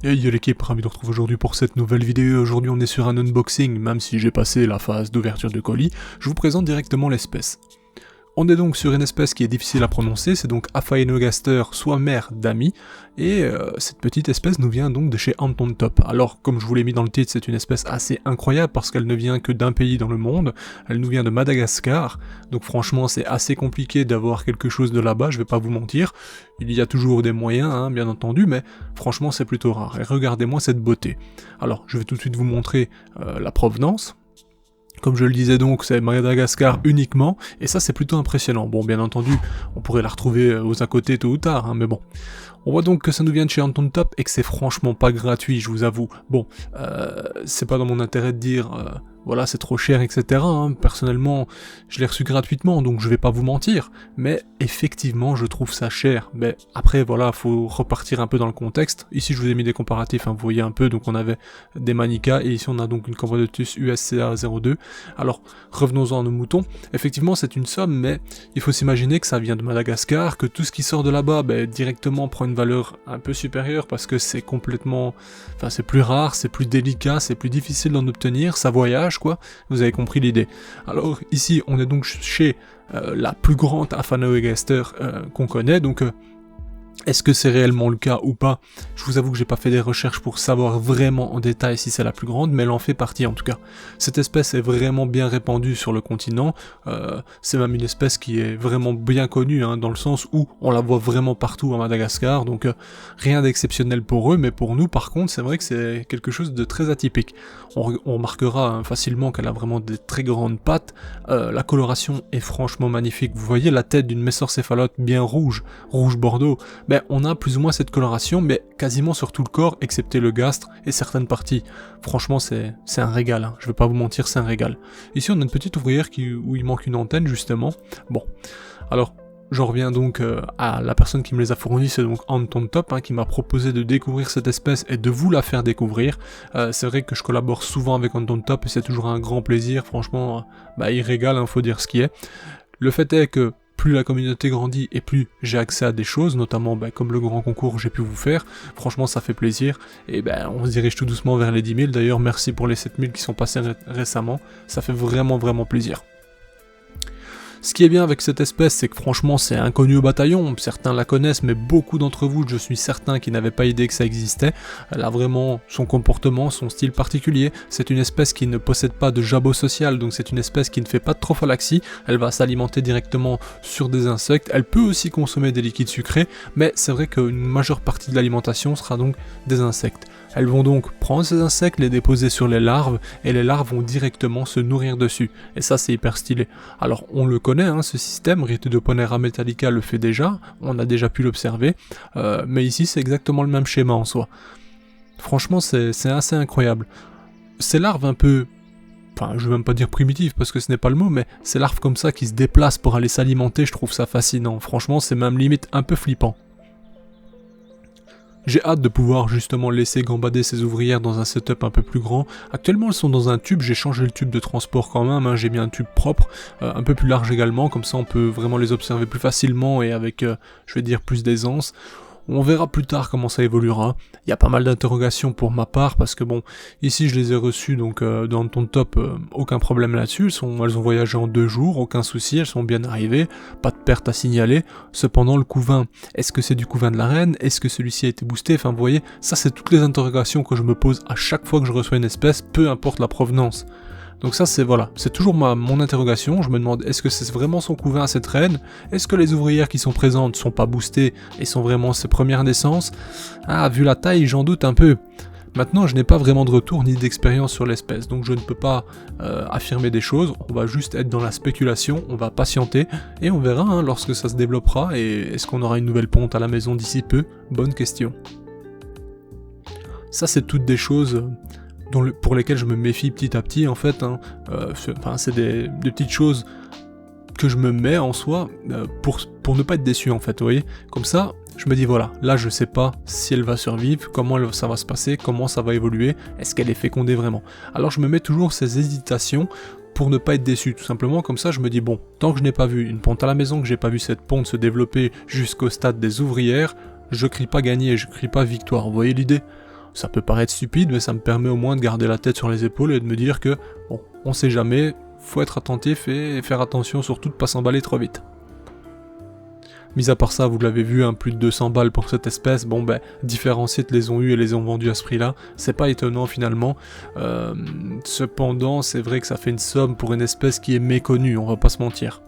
Hey yo l'équipe, ravi de vous retrouver aujourd'hui pour cette nouvelle vidéo. Aujourd'hui on est sur un unboxing, même si j'ai passé la phase d'ouverture de colis, je vous présente directement l'espèce. On est donc sur une espèce qui est difficile à prononcer, c'est donc Aphaenogaster, soit mère d'Ami, et cette petite espèce nous vient donc de chez Anton Top. Alors, comme je vous l'ai mis dans le titre, c'est une espèce assez incroyable parce qu'elle ne vient que d'un pays dans le monde, elle nous vient de Madagascar, donc franchement c'est assez compliqué d'avoir quelque chose de là-bas, je vais pas vous mentir. Il y a toujours des moyens, hein, bien entendu, mais franchement c'est plutôt rare, et regardez-moi cette beauté. Alors, je vais tout de suite vous montrer la provenance. Comme je le disais donc, c'est Madagascar uniquement, et ça c'est plutôt impressionnant. Bon, bien entendu, on pourrait la retrouver aux à côté tôt ou tard, hein, mais bon. On voit donc que ça nous vient de chez Anton Top, et que c'est franchement pas gratuit, je vous avoue. Bon, c'est pas dans mon intérêt de dire, voilà, c'est trop cher, etc. hein. Personnellement, je l'ai reçu gratuitement, donc je vais pas vous mentir, mais effectivement, je trouve ça cher. Mais après, voilà, faut repartir un peu dans le contexte. Ici, je vous ai mis des comparatifs, hein, vous voyez un peu, donc on avait des Manica, et ici on a donc une Cambodotus USCA 02. Alors, revenons-en à nos moutons. Effectivement, c'est une somme, mais il faut s'imaginer que ça vient de Madagascar, que tout ce qui sort de là-bas, directement prend une valeur un peu supérieure, parce que c'est complètement... Enfin, c'est plus rare, c'est plus délicat, c'est plus difficile d'en obtenir, ça voyage, quoi. Vous avez compris l'idée. Alors, ici, on est donc chez la plus grande Aphaenogaster qu'on connaît, donc... Est-ce que c'est réellement le cas ou pas? Je vous avoue que j'ai pas fait des recherches pour savoir vraiment en détail si c'est la plus grande, mais elle en fait partie en tout cas. Cette espèce est vraiment bien répandue sur le continent, c'est même une espèce qui est vraiment bien connue, hein, dans le sens où on la voit vraiment partout à Madagascar, donc rien d'exceptionnel pour eux, mais pour nous par contre c'est vrai que c'est quelque chose de très atypique. On remarquera hein, facilement qu'elle a vraiment des très grandes pattes, la coloration est franchement magnifique, vous voyez la tête d'une mésocéphalote bien rouge, rouge bordeaux, on a plus ou moins cette coloration, mais quasiment sur tout le corps, excepté le gastre et certaines parties. Franchement, c'est un régal, hein. Je vais pas vous mentir, c'est un régal. Ici, on a une petite ouvrière où il manque une antenne, justement. Bon, alors, j'en reviens donc à la personne qui me les a fournis, c'est donc Anton Top, hein, qui m'a proposé de découvrir cette espèce et de vous la faire découvrir. C'est vrai que je collabore souvent avec Anton Top et c'est toujours un grand plaisir, franchement, il régale, hein, faut dire ce qui est. Le fait est que plus la communauté grandit et plus j'ai accès à des choses, notamment comme le grand concours que j'ai pu vous faire, franchement ça fait plaisir, et on se dirige tout doucement vers les 10 000, d'ailleurs merci pour les 7 000 qui sont passés récemment, ça fait vraiment plaisir. Ce qui est bien avec cette espèce, c'est que franchement c'est inconnu au bataillon, certains la connaissent, mais beaucoup d'entre vous, je suis certain, qui n'avaient pas idée que ça existait. Elle a vraiment son comportement, son style particulier, c'est une espèce qui ne possède pas de jabot social, donc c'est une espèce qui ne fait pas de trophallaxie, elle va s'alimenter directement sur des insectes, elle peut aussi consommer des liquides sucrés, mais c'est vrai qu'une majeure partie de l'alimentation sera donc des insectes. Elles vont donc prendre ces insectes, les déposer sur les larves, et les larves vont directement se nourrir dessus. Et ça c'est hyper stylé. Alors on le connaît, hein, ce système, Rhytidoponera metallica le fait déjà, on a déjà pu l'observer, mais ici c'est exactement le même schéma en soi. Franchement c'est assez incroyable. Ces larves un peu... Enfin, je vais même pas dire primitives parce que ce n'est pas le mot, mais ces larves comme ça qui se déplacent pour aller s'alimenter, je trouve ça fascinant. Franchement c'est même limite un peu flippant. J'ai hâte de pouvoir justement laisser gambader ces ouvrières dans un setup un peu plus grand. Actuellement elles sont dans un tube, j'ai changé le tube de transport quand même, hein. J'ai mis un tube propre, un peu plus large également, comme ça on peut vraiment les observer plus facilement et avec, je vais dire, plus d'aisance. On verra plus tard comment ça évoluera. Il y a pas mal d'interrogations pour ma part parce que bon, ici je les ai reçues donc dans ton top, aucun problème là-dessus. Elles ont voyagé en 2 jours, aucun souci, elles sont bien arrivées, pas de perte à signaler. Cependant le couvain, est-ce que c'est du couvain de la reine? Est-ce que celui-ci a été boosté? Enfin vous voyez, ça c'est toutes les interrogations que je me pose à chaque fois que je reçois une espèce, peu importe la provenance. Donc ça c'est voilà, c'est toujours mon interrogation, je me demande est-ce que c'est vraiment son couvain à cette reine? Est-ce que les ouvrières qui sont présentes sont pas boostées et sont vraiment ses premières naissances? Ah, vu la taille, j'en doute un peu. Maintenant, je n'ai pas vraiment de retour ni d'expérience sur l'espèce, donc je ne peux pas affirmer des choses, on va juste être dans la spéculation, on va patienter, et on verra hein, lorsque ça se développera, et est-ce qu'on aura une nouvelle ponte à la maison d'ici peu? Bonne question. Ça c'est toutes des choses... pour lesquelles je me méfie petit à petit en fait, hein. C'est des petites choses que je me mets en soi pour ne pas être déçu en fait, vous voyez. Comme ça, je me dis voilà, là je sais pas si elle va survivre, comment ça va se passer, comment ça va évoluer, est-ce qu'elle est fécondée vraiment. Alors je me mets toujours ces hésitations pour ne pas être déçu, tout simplement. Comme ça je me dis bon, tant que je n'ai pas vu une ponte à la maison, que j'ai pas vu cette ponte se développer jusqu'au stade des ouvrières, je crie pas gagner, je crie pas victoire, vous voyez l'idée. Ça peut paraître stupide, mais ça me permet au moins de garder la tête sur les épaules et de me dire que, bon, on sait jamais, faut être attentif et faire attention surtout de pas s'emballer trop vite. Mis à part ça, vous l'avez vu, hein, plus de 200 balles pour cette espèce, bon ben, différents sites les ont eu et les ont vendus à ce prix-là, c'est pas étonnant finalement, cependant c'est vrai que ça fait une somme pour une espèce qui est méconnue, on va pas se mentir.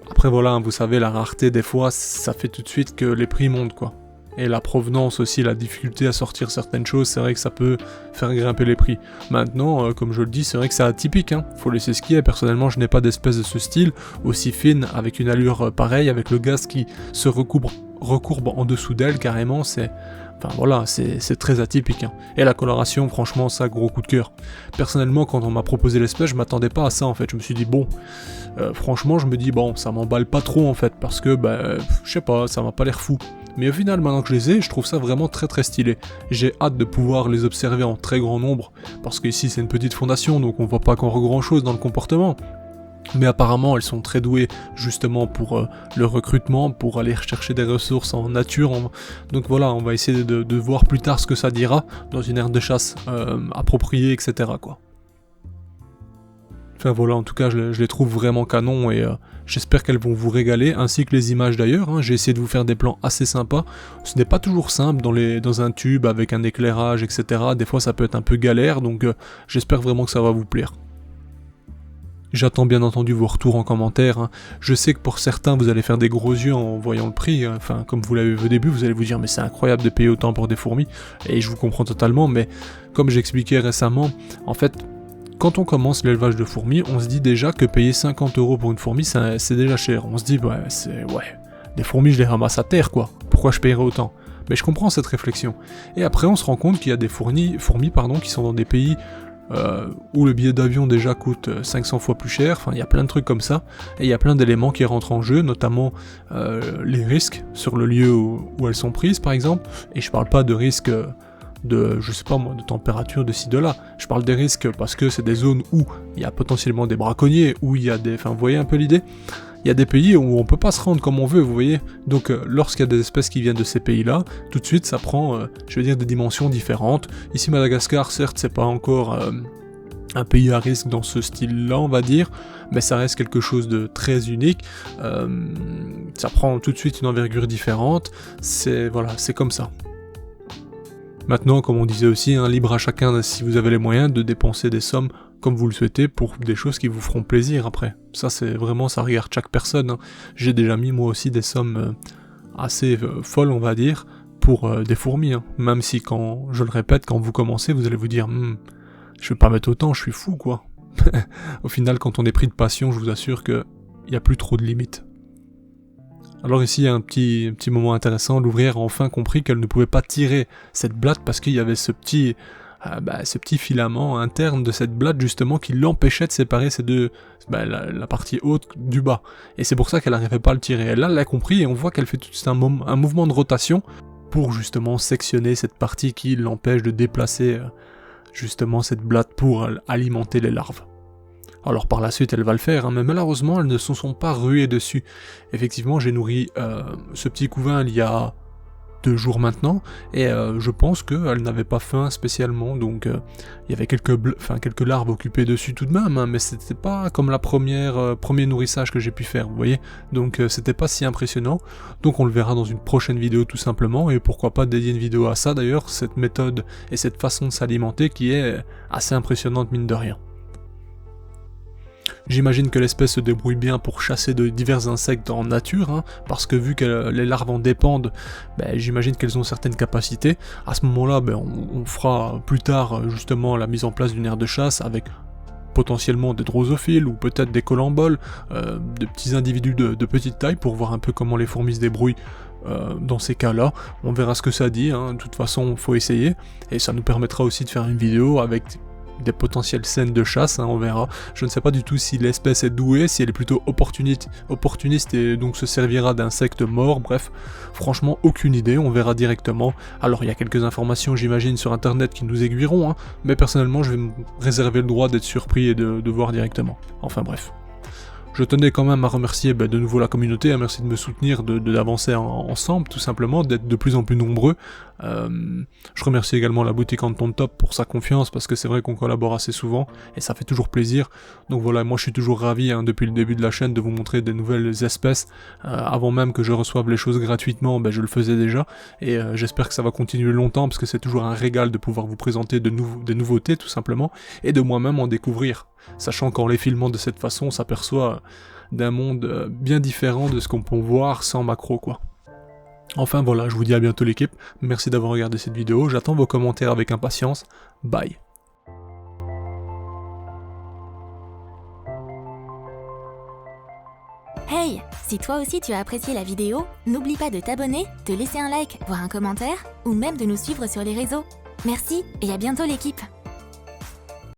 Après voilà, hein, vous savez, la rareté des fois, ça fait tout de suite que les prix montent quoi. Et la provenance aussi, la difficulté à sortir certaines choses, c'est vrai que ça peut faire grimper les prix. Maintenant, comme je le dis, c'est vrai que c'est atypique, hein. Faut laisser ce qui est. Personnellement, je n'ai pas d'espèce de ce style, aussi fine, avec une allure pareille, avec le gaz qui se recourbe en dessous d'elle, carrément, c'est... Enfin voilà, c'est très atypique. Hein. Et la coloration, franchement, ça, gros coup de cœur. Personnellement, quand on m'a proposé l'espèce, je m'attendais pas à ça, en fait. Je me suis dit, bon, franchement, je me dis, bon, ça m'emballe pas trop, en fait, parce que, je sais pas, ça m'a pas l'air fou. Mais au final, maintenant que je les ai, je trouve ça vraiment très très stylé. J'ai hâte de pouvoir les observer en très grand nombre, parce qu'ici c'est une petite fondation, donc on voit pas encore grand chose dans le comportement. Mais apparemment, elles sont très douées justement pour le recrutement, pour aller chercher des ressources en nature. Donc voilà, on va essayer de voir plus tard ce que ça dira dans une aire de chasse appropriée, etc. quoi. Enfin voilà, en tout cas, je les trouve vraiment canons et j'espère qu'elles vont vous régaler, ainsi que les images d'ailleurs. Hein. J'ai essayé de vous faire des plans assez sympas. Ce n'est pas toujours simple dans un tube avec un éclairage, etc. Des fois, ça peut être un peu galère, donc j'espère vraiment que ça va vous plaire. J'attends bien entendu vos retours en commentaire. Hein. Je sais que pour certains, vous allez faire des gros yeux en voyant le prix. Enfin, comme vous l'avez vu au début, vous allez vous dire « mais c'est incroyable de payer autant pour des fourmis ». Et je vous comprends totalement, mais comme j'expliquais récemment, en fait... Quand on commence l'élevage de fourmis, on se dit déjà que payer 50 € pour une fourmi, c'est déjà cher. On se dit, des fourmis, je les ramasse à terre, quoi. Pourquoi je payerais autant? Mais je comprends cette réflexion. Et après, on se rend compte qu'il y a des fourmis qui sont dans des pays où le billet d'avion déjà coûte 500 fois plus cher. Enfin, il y a plein de trucs comme ça. Et il y a plein d'éléments qui rentrent en jeu, notamment les risques sur le lieu où elles sont prises, par exemple. Et je parle pas de risques... je sais pas moi, de température de ci de là. Je parle des risques parce que c'est des zones où il y a potentiellement des braconniers, où il y a des... Enfin, vous voyez un peu l'idée? Il y a des pays où on peut pas se rendre comme on veut, vous voyez? Donc, lorsqu'il y a des espèces qui viennent de ces pays-là, tout de suite, ça prend, je veux dire, des dimensions différentes. Ici, Madagascar, certes, c'est pas encore un pays à risque dans ce style-là, on va dire, mais ça reste quelque chose de très unique. Ça prend tout de suite une envergure différente. Voilà, c'est comme ça. Maintenant, comme on disait aussi, hein, libre à chacun, si vous avez les moyens, de dépenser des sommes comme vous le souhaitez pour des choses qui vous feront plaisir après. Ça, c'est vraiment, ça regarde chaque personne. Hein. J'ai déjà mis moi aussi des sommes assez folles, on va dire, pour des fourmis. Hein. Même si, je le répète, quand vous commencez, vous allez vous dire je vais pas mettre autant, je suis fou, quoi. Au final, quand on est pris de passion, je vous assure qu'il n'y a plus trop de limites. Alors ici, un petit moment intéressant, l'ouvrière a enfin compris qu'elle ne pouvait pas tirer cette blatte parce qu'il y avait ce petit filament interne de cette blatte justement qui l'empêchait de séparer la partie haute du bas. Et c'est pour ça qu'elle n'arrivait pas à le tirer. Elle l'a compris et on voit qu'elle fait tout un mouvement de rotation pour justement sectionner cette partie qui l'empêche de déplacer justement cette blatte pour alimenter les larves. Alors par la suite elle va le faire, hein, mais malheureusement elles ne se sont pas ruées dessus. Effectivement j'ai nourri ce petit couvain il y a 2 jours maintenant, et je pense qu'elle n'avait pas faim spécialement, donc il y avait quelques larves occupées dessus tout de même, hein, mais c'était pas comme la premier nourrissage que j'ai pu faire, vous voyez, donc c'était pas si impressionnant, donc on le verra dans une prochaine vidéo tout simplement, et pourquoi pas dédier une vidéo à ça d'ailleurs, cette méthode et cette façon de s'alimenter qui est assez impressionnante mine de rien. J'imagine que l'espèce se débrouille bien pour chasser de divers insectes en nature, hein, parce que vu que les larves en dépendent, j'imagine qu'elles ont certaines capacités. À ce moment-là, on fera plus tard justement la mise en place d'une aire de chasse avec potentiellement des drosophiles ou peut-être des colamboles, de petits individus de petite taille pour voir un peu comment les fourmis se débrouillent. Dans ces cas-là, on verra ce que ça dit, hein. De toute façon, faut essayer, et ça nous permettra aussi de faire une vidéo avec des potentielles scènes de chasse, hein, on verra. Je ne sais pas du tout si l'espèce est douée, si elle est plutôt opportuniste et donc se servira d'insectes morts, bref, franchement aucune idée, on verra directement. Alors il y a quelques informations j'imagine sur internet qui nous aiguilleront, hein, mais personnellement je vais me réserver le droit d'être surpris et de voir directement. Enfin bref. Je tenais quand même à remercier de nouveau la communauté, merci de me soutenir, d'avancer ensemble tout simplement, d'être de plus en plus nombreux Je remercie également la boutique Anton Top pour sa confiance, parce que c'est vrai qu'on collabore assez souvent, et ça fait toujours plaisir. Donc voilà, moi je suis toujours ravi depuis le début de la chaîne de vous montrer des nouvelles espèces. Avant même que je reçoive les choses gratuitement, je le faisais déjà, et j'espère que ça va continuer longtemps, parce que c'est toujours un régal de pouvoir vous présenter des nouveautés tout simplement, et de moi-même en découvrir, sachant qu'en les filmant de cette façon, on s'aperçoit d'un monde bien différent de ce qu'on peut voir sans macro quoi. Enfin voilà, je vous dis à bientôt l'équipe, merci d'avoir regardé cette vidéo, j'attends vos commentaires avec impatience, bye. Hey, si toi aussi tu as apprécié la vidéo, n'oublie pas de t'abonner, de laisser un like, voire un commentaire, ou même de nous suivre sur les réseaux. Merci et à bientôt l'équipe.